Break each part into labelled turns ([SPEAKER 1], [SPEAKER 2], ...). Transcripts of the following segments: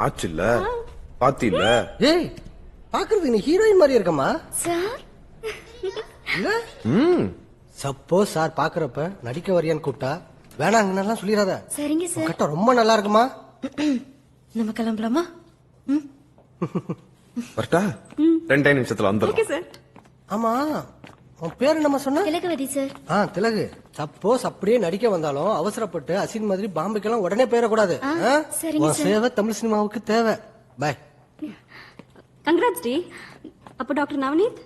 [SPEAKER 1] ஆச்சு இல்ல பாத்தி இல்ல
[SPEAKER 2] ஏய் பாக்குறது நீ ஹீரோயின் மாதிரி இருக்கமா
[SPEAKER 3] சார்
[SPEAKER 2] இல்ல சப்போஸ் சார் பாக்குறப்ப நடிக்க வரியான்னு கூப்பிட்டா வேணாங்கன்னெல்லாம் சொல்லிடாத.
[SPEAKER 3] சரிங்க சார்.
[SPEAKER 2] கட்ட ரொம்ப நல்லா இருக்குமா.
[SPEAKER 3] நம்ம கிளம்பலாமா?
[SPEAKER 1] வரட்டா 2 நிமிஷத்துல வந்துடும்.
[SPEAKER 3] Okay sir.
[SPEAKER 2] ஆமா உன் பேரு நம்ம சொன்ன
[SPEAKER 3] திலகவதி சார்.
[SPEAKER 2] திலகு. சப்போஸ் அப்படியே நடிக்க வந்தாலும் அவசரப்பட்டு அசின் மாதிரி பாம்புக்கெல்லாம் உடனே போயிடக்கூடாது.
[SPEAKER 3] சரிங்க சார்.
[SPEAKER 2] சேவை தமிழ் சினிமாவுக்கு தேவை. பாய்.
[SPEAKER 4] கங்க்ராட்ஸ் டி. அப்போ டாக்டர் நவநீத்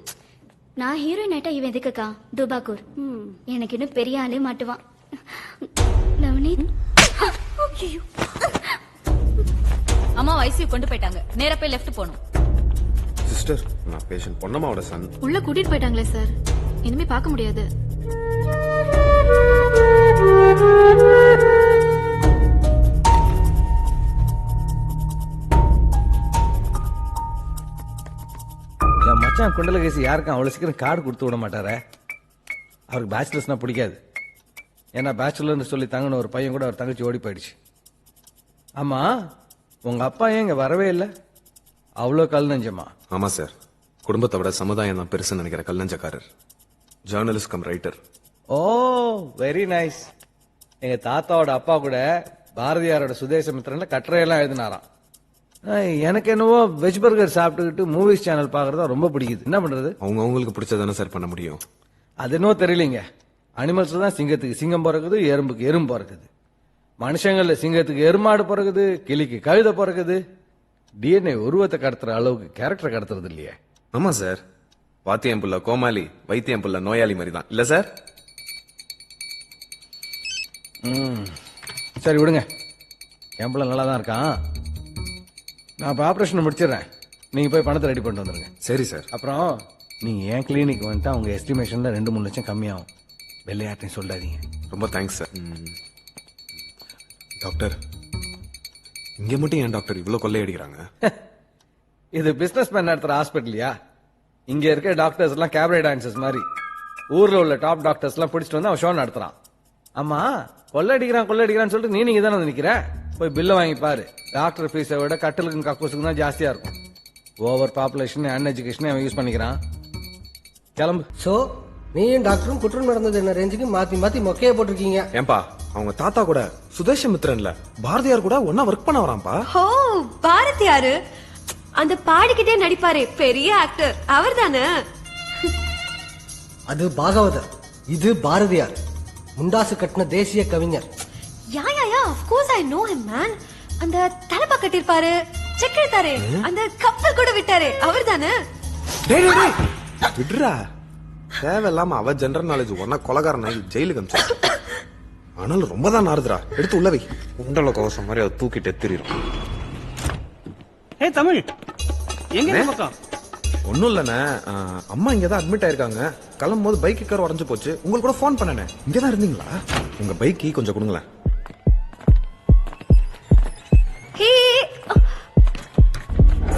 [SPEAKER 3] நான் ஹீரோயின் ஆயிட்டா இவன் எதுக்குக்கா துபாக்கூர். எனக்கு இன்னும் பெரிய ஆளே மாட்டுவான். நவநீத்
[SPEAKER 5] அம்மா ஐசியூ கொண்டு போயிட்டாங்க. நேரா போய் லெஃப்ட் போணும்.
[SPEAKER 1] சிஸ்டர் நான் பேஷண்ட் பொன்னம்மாவோட சன்.
[SPEAKER 4] உள்ள கூட்டிட்டு போயிட்டாங்களே சார், இனிமே பார்க்க முடியாது.
[SPEAKER 6] என் மச்சான் குண்டலகேசி யாருக்கும் அவ்வளவு சீக்கிரம் கார்டு கொடுத்து விட மாட்டாரே. அவருக்கு பேச்சுலர்ஸ்னா பிடிக்காது. ஏன்னா பேச்சுலர்னு சொல்லி தங்கின ஒரு பையன் கூட அவர் தங்கச்சி ஓடி போயிடுச்சு. ஆமா உங்க அப்பா ஏன் இங்க வரவே இல்லை? அவ்வளோ கல் நெஞ்சமா?
[SPEAKER 1] ஆமா சார், குடும்பத்தை விட சமுதாயம் தான் பெருசுன்னு நினைக்கிற கல்லஞ்சக்காரர். Journalist cum writer.
[SPEAKER 6] Oh very nice. எங்க தாத்தாவோட அப்பா கூட பாரதியாரோட சுதேசமித்திரன்ல கட்டுரையெல்லாம் எழுதினாராம். எனக்கு என்னவோ வெஜ் பர்கர் சாப்பிட்டுக்கிட்டு மூவிஸ் சேனல் பாக்குறதா ரொம்ப பிடிக்குது. என்ன பண்றது?
[SPEAKER 1] அவங்களுக்கு பிடிச்சதானே சார் பண்ண முடியும்.
[SPEAKER 6] அது என்னவோ தெரியலீங்க. அனிமல்ஸ் தான் சிங்கத்துக்கு சிங்கம் பிறகுது, எறும்புக்கு எறும்பு பிறகுது. மனுஷங்கள்ல சிங்கத்துக்கு எருமாடு பிறகுது, கிளிக்கு கழுதை பிறகுது. டிஎன்ஏ உருவத்தை கடத்துற அளவுக்கு கேரக்டர் கடத்துறது இல்லையே.
[SPEAKER 1] ஆமா சார், வாத்தியம் புள்ள கோமாளி, வைத்தியம் புள்ள நோயாளி மாதிரி தான் இல்ல சார்?
[SPEAKER 6] சரி விடுங்க, என் பிள்ளை நல்லா தான் இருக்கான். நான் இப்போ ஆப்ரேஷன் முடிச்சிடுறேன். நீங்க போய் பணத்தை ரெடி பண்ணிட்டு வந்துருங்க.
[SPEAKER 1] சரி சார்.
[SPEAKER 6] அப்புறம் நீங்க என் கிளினிக் வந்துட்டு அவங்க எஸ்டிமேஷன்ல 2-3 லட்சம் கம்மியாகும். வெள்ளையாட்டையும் சொல்லாதீங்க.
[SPEAKER 1] ரொம்ப தேங்க்ஸ் சார். டாக்டர் இங்க மட்டும் ஏன் டாக்டர் இவ்வளவு கொள்ளையடிக்கிறாங்க?
[SPEAKER 6] இது பிசினஸ் மேன் நடத்துற ஹாஸ்பிட்டலியா? இங்க இருக்க டாக்டர்ஸ் எல்லாம் கேபரே டான்சர்ஸ் மாதிரி. ஊர்ல உள்ள டாப் டாக்டர்ஸ் எல்லாம் பிடிச்சிட்டு வந்து அவன் ஷோ நடத்துறான். ஆமா கொள்ளடிக்கிறான்னு சொல்லிட்டு நீங்க தானே நிக்கிற? போய் பில்ல வாங்கி பாரு. டாக்டர் ஃபீஸை விட கட்டலுக்கும் கக்கூசுக்கும் தான் ஜாஸ்தியா இருக்கும். ஓவர் பாப்புலேஷன் அன் எஜுகேஷன் அவன் யூஸ் பண்ணிக்கிறான். கிளம்பு.
[SPEAKER 2] சோ நீயும் டாக்டரும் குற்றம் நடந்தது என்ன ரேஞ்சுக்கு மாத்தி மாத்தி மொக்கைய போட்டிருக்கீங்க.
[SPEAKER 1] ஏன்பா அவங்க தாத்தா கூட சுதேசமித்திரன்ல பாரதியார் கூட ஒன்னா ஒர்க் பண்ண வரான்பா.
[SPEAKER 4] ஓ பாரதியாரு அந்த பாடிக்கிட்டே நடிப்பாரே பெரிய ஆக்டர் அவர் தானே?
[SPEAKER 2] அது பாகவதர், இது பாரதியார். முண்டாசு கட்டின தேசிய கவிஞர்.
[SPEAKER 4] Yeah of course I know him man. அந்த தலப்பா கட்டிருப்பாரு, செக் எடுத்தாரு, அந்த கப்பல் கூட விட்டாரு அவர் தானே?
[SPEAKER 1] விடுறா, தேவையில்லாம அவ ஜெனரல் நாலேஜ் ஒன்னா கொலகாரன் ஜெயிலுக்கு அனுப்பிச்சு. ஆனாலும் ரொம்ப தான் நாறுதுரா. எடுத்து உள்ளவை உண்டல கவசம் மாதிரி அதை தூக்கிட்டு எத்திரிடும்.
[SPEAKER 7] ஏ தமிழ் எங்க பக்கம்?
[SPEAKER 1] ஒன்னும் இல்லண்ணே, அம்மா இங்கதான் அட்மிட் ஆயிருக்காங்க. கிளம்பும் போது பைக் கார் உடஞ்சு போச்சு. உங்களுக்கு கூட போன் பண்ணனே. இங்கதான் இருந்தீங்களா? உங்க பைக் கொஞ்சம் கொடுங்களேன்.
[SPEAKER 4] ஹே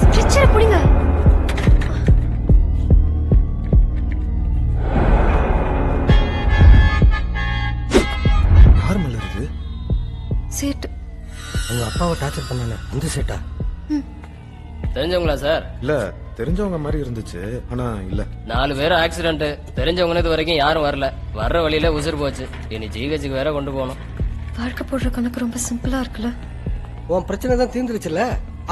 [SPEAKER 4] ஸ்ட்ரெச்சர் புடிங்க.
[SPEAKER 1] யார் மேல இருக்கு?
[SPEAKER 4] சேட்
[SPEAKER 2] உங்க அப்பாவை டார்ச்சர் பண்ணானே அந்த சேட்டா?
[SPEAKER 8] தெரிஞ்சவங்களா சார்?
[SPEAKER 1] இல்ல தெரிஞ்சவங்க மாதிரி இருந்துச்சு, ஆனா இல்ல.
[SPEAKER 8] 4 பேரும் ஆக்சிடென்ட். தெரிஞ்சவங்க இது வரைக்கும் யாரும் வரல. வர்ற வழியில உசுர் போச்சு. இனி ஜிஹெச்சுக்கு வேற கொண்டு போகணும்.
[SPEAKER 4] வாழ்க்கை போடுற கணக்கு ரொம்ப சிம்பிளா இருக்குல்ல.
[SPEAKER 2] உன் பிரச்சனை தான் தீர்ந்துருச்சுல,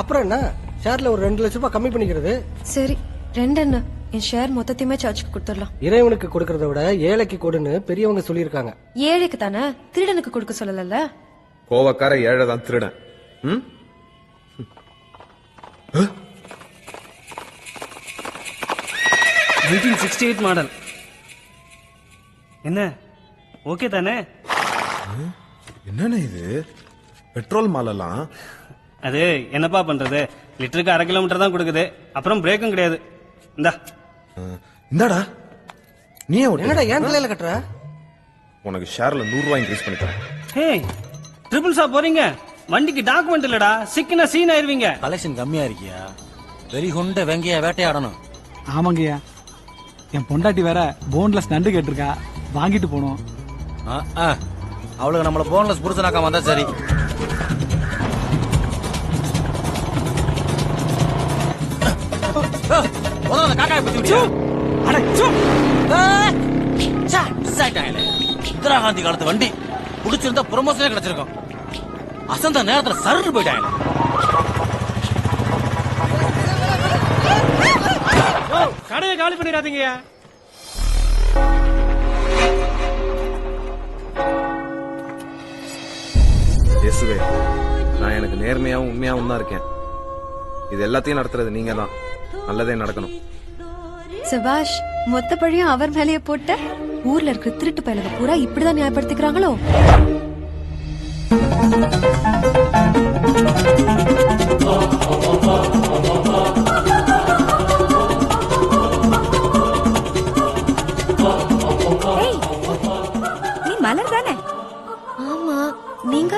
[SPEAKER 2] அப்புறம் என்ன? ஷேர்ல ஒரு 2 லட்சம் ரூபாய் கம்மி பண்ணிக்கிறது.
[SPEAKER 4] சரி 2 என்ன, என் ஷேர் மொத்தத்தையுமே சார்ஜ்க்கு கொடுத்துடலாம்.
[SPEAKER 2] இறைவனுக்கு கொடுக்கறத விட ஏழைக்கு கொடுன்னு பெரியவங்க சொல்லியிருக்காங்க.
[SPEAKER 4] ஏழைக்கு தானே, திருடனுக்கு கொடுக்க சொல்லல.
[SPEAKER 1] கோவக்கார ஏழை தான் திருடன்.
[SPEAKER 7] 1968 மாடல். என்ன ஓகே தானே?
[SPEAKER 1] என்னன்னு இது? பெட்ரோல் மாலெல்லாம்
[SPEAKER 7] அது என்னப்பா பண்றது, லிட்டருக்கு 1/2 கிலோமீட்டர் தான் கொடுக்குது. அப்புறம் பிரேக்கும் கிடையாது.
[SPEAKER 1] இந்தாடா. நீ
[SPEAKER 2] என்னடா ஏன் தலையில கட்டுற?
[SPEAKER 1] உனக்கு ஷேர்ல 100 ரூபாய் இன்க்ரீஸ் பண்ணிக்கிறேன்.
[SPEAKER 7] ஹே ட்ரிபிள்ஸா போறீங்க? வண்டிக்கு டாக்குமெண்ட் இல்லடா, சிக்கினா சீன் ஆயிருவீங்க.
[SPEAKER 9] கலெக்ஷன் கம்மியா இருக்கியா? வெறி கொண்ட வெங்கைய வேட்டையாடணும்.
[SPEAKER 10] ஆமாங்கய்யா, என் பொண்டாட்டி வேற போன்லெஸ் நண்டு கேட்டிருக்கா, வாங்கிட்டு போனோம்.
[SPEAKER 9] அவளுக்கு நம்மள போன்லெஸ் புருஷனாக்க வந்தா சரி. முதல்ல காக்காயை பிடிச்சி விட்டியா
[SPEAKER 10] அட சு.
[SPEAKER 9] மிஸ் ஆயிட்டாங்களே. இந்திரா காந்தி காலத்து வண்டி புடிச்சிருந்தா ப்ரொமோஷனே கிடைச்சிருக்கும். அசந்த நேரத்துல சருன்னு போயிட்டாங்களே.
[SPEAKER 7] கடையை காலி பண்ணிடாதீங்கயா.
[SPEAKER 1] இயேசுவே, நான் எனக்கு நேர்மையாவும் உண்மையாவும் தான் இருக்கேன். இது எல்லாத்தையும் நடத்துறது நீங்க தான். நல்லதே நடக்கணும்.
[SPEAKER 4] சுபாஷ், மொத்த பழியும் அவர் மேலேயே போட்ட. ஊர்ல இருக்கிற திருட்டு பயலுங்க பூரா இப்படிதான் நியாயப்படுத்திக்கிறாங்களோ?
[SPEAKER 5] நீ மலர் தானே?
[SPEAKER 4] ஆமா, நீங்க?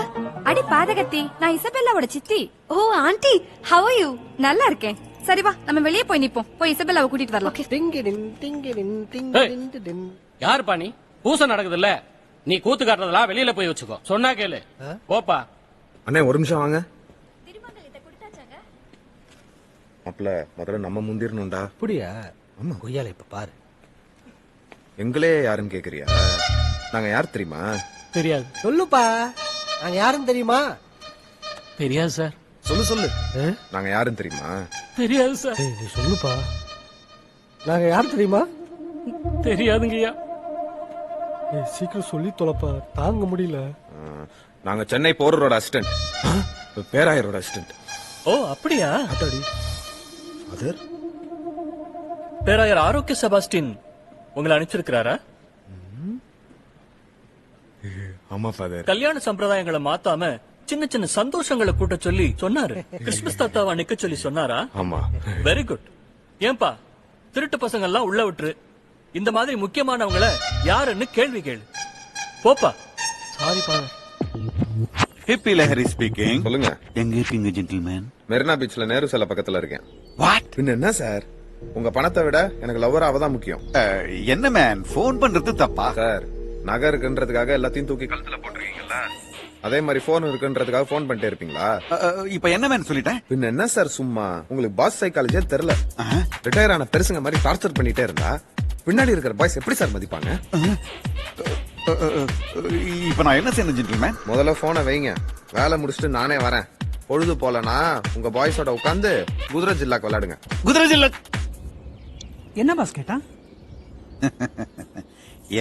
[SPEAKER 5] அடி பாதகத்தி, நான் இசபெல்லாவோட சித்தி.
[SPEAKER 4] ஓ ஆண்டி, how are you?
[SPEAKER 5] நல்லா இருக்கேன். சரி வா, நம்ம வெளியே போய் நிப்போம். போய் இசபெல்லாவை கூட்டிட்டு வரலாம்.
[SPEAKER 2] டிங்கிடின், டிங்கிடின், டிங்கிடின்.
[SPEAKER 8] யாருப்பா நீ? பூசை நடக்குது இல்ல, நீ கூத்து காட்டுறதெல்லாம் வெளியில போய் வச்சுக்கோ. சொன்னா கேளு. போப்பா.
[SPEAKER 1] அண்ணே ஒரு நிமிஷம் வாங்க. மாப்பிள்ள, முதல்ல நம்ம முந்திரணும்டா.
[SPEAKER 2] அப்படியா?
[SPEAKER 1] ஆமா.
[SPEAKER 2] கொய்யால இப்ப பாரு.
[SPEAKER 1] எங்களே யாருன்னு கேக்குறியா? நாங்க யார் தெரியுமா?
[SPEAKER 9] தெரியாது.
[SPEAKER 2] சொல்லுப்பா, நாங்க யாரும் தெரியுமா?
[SPEAKER 9] தெரியாது சார்.
[SPEAKER 1] சொல்லு சொல்லு. நாங்க யாருன்னு தெரியுமா?
[SPEAKER 9] தெரியாது சார்.
[SPEAKER 2] நீ சொல்லுப்பா, நாங்க யாரும் தெரியுமா?
[SPEAKER 9] தெரியாதுங்கய்யா.
[SPEAKER 2] சீக்கிரம் சொல்லி தொலைப்பா, தாங்க முடியல.
[SPEAKER 1] நாங்க சென்னை போறரோட அசிஸ்டன்ட், பேராயரோட அசிஸ்டன்ட்.
[SPEAKER 9] ஓ அப்படியா?
[SPEAKER 1] அதாடி அதர்.
[SPEAKER 9] பேராயர் ஆரோக்கிய செபாஸ்டின் உங்களை அனுப்பிச்சிருக்கிறாரா?
[SPEAKER 1] ஆமா ஃபாதர்.
[SPEAKER 9] கல்யாண சம்பிரதாயங்களை மாத்தாம சின்ன சின்ன சந்தோஷங்களை கூட்ட சொல்லி சொன்னாரு. கிறிஸ்துமஸ் தாத்தாவா நிக்க சொல்லி சொன்னாரா?
[SPEAKER 1] ஆமா.
[SPEAKER 9] Very good. ஏன்பா திருட்டு பசங்க எல்லாம் உள்ள விட்டுரு. இந்த மாதிரி முக்கியமானவங்கள யாருன்னு கேள்வி கேளு. போப்பா.
[SPEAKER 2] சாரி பா.
[SPEAKER 11] ஹிப்பி லஹரி ஸ்பீக்கிங்.
[SPEAKER 1] சொல்லுங்க.
[SPEAKER 11] எங்க இருக்கீங்க ஜென்டில்மேன்?
[SPEAKER 1] மெரினா பீச்ல நேரு சிலை பக்கத்துல இருக்கேன்.
[SPEAKER 11] வாட்?
[SPEAKER 1] பின்ன என்ன சார், உங்க பணத்தை விட எனக்கு லவ்வர் அவதான் முக்கியம்.
[SPEAKER 11] என்ன மேன், போன் பண்றது தப்பா?
[SPEAKER 1] சார், நகை இருக்குன்றதுக்காக எல்லாத்தையும் தூக்கி கழுத்துல போட்டுருக்கீங்கல்ல, அதே மாதிரி போன் இருக்குன்றதுக்காக போன் பண்ணிட்டே இருப்பீங்களா?
[SPEAKER 11] இப்ப என்ன மேன் சொல்லிட்டேன்?
[SPEAKER 1] பின்ன என்ன சார், சும்மா உங்களுக்கு பாஸ் சைக்காலஜியே தெரியல. ரிட்டையர் ஆன பெருசுங்க மாதிரி டார்ச்சர் பண்ணிட்டே இருந்தா பின்னாடி இருக்கிற பாய்ஸ் எப்படி சார் மதிப்பாங்க?
[SPEAKER 11] இப்ப நான் என்ன செய்யணும் ஜென்டில்மேன்?
[SPEAKER 1] முதல்ல போனை வைங்க, வேலை முடிச்சுட்டு நானே வரேன். பொழுது போலனா உங்க பாய்ஸோட உட்காந்து குதிரை ஜில்லாக்கு விளையாடுங்க.
[SPEAKER 11] குதிரை ஜில்ல.
[SPEAKER 10] என்ன பாஸ் கேட்டான்?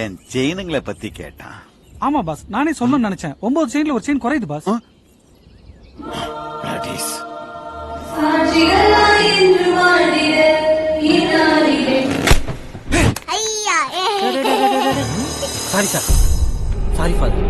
[SPEAKER 11] என் செயினுங்களை பத்தி கேட்டான்.
[SPEAKER 10] ஆமா பாஸ், நானே சொல்லணும்னு நினைச்சேன். 9 செயின்ல ஒரு செயின் குறையுது பாஸ்.
[SPEAKER 11] பிராட்டிஸ்.
[SPEAKER 2] Sorry sir, sorry father.